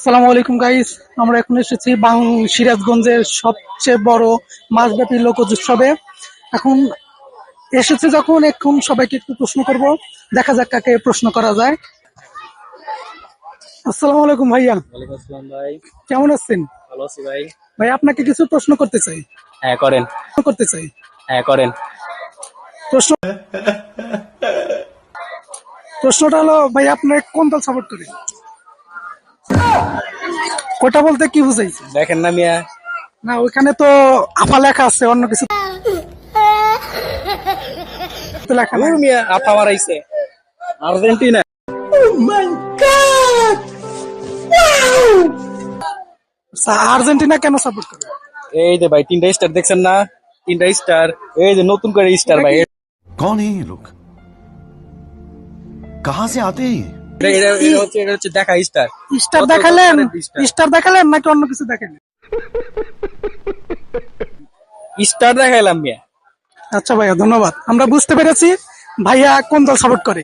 আসসালামু আলাইকুম গাইস, আমরা এখন এসেছি সিরাজগঞ্জের সবচেয়ে বড় মাসব্যাপী লোকজ উৎসবে। এখন এসেছে যখন এখন সবাইকে একটু প্রশ্ন করব, দেখা যাক কাকে প্রশ্ন করা যায়। আসসালামু আলাইকুম ভাইয়া, ওয়ালাইকুম আসসালাম ভাই। কেমন আছেন? ভালো আছি ভাই। ভাই আপনাকে কিছু প্রশ্ন করতে চাই। হ্যাঁ করেন। করতে চাই হ্যাঁ করেন। প্রশ্ন প্রশ্নটা হলো ভাই, আপনার কোন দল সাপোর্ট করেন? কোটা বলতে কি বুঝাইছে? দেখেন না মিয়া। না, ওইখানে তো আফা লেখা আছে, অন্য কিছু তো লেখা নাই। দূর মিয়া, আফা মারাইছে আর্জেন্টিনা। আচ্ছা, আর্জেন্টিনা কেন সাপোর্ট করে? এই যে ভাই তিনটা স্টার দেখছেন না? তিনটা স্টার, এই যে নতুন করে স্টার ভাই। कौन है ये लोग कहाँ से आते हैं ये? এটা হচ্ছে দেখা স্টার। স্টার দেখালেন? স্টার দেখালেন নাকি অন্য কিছু দেখালেন? স্টার দেখাইলাম মিয়া। আচ্ছা ভাইয়া, ধন্যবাদ, আমরা বুঝতে পেরেছি ভাইয়া কোন দল সাপোর্ট করে।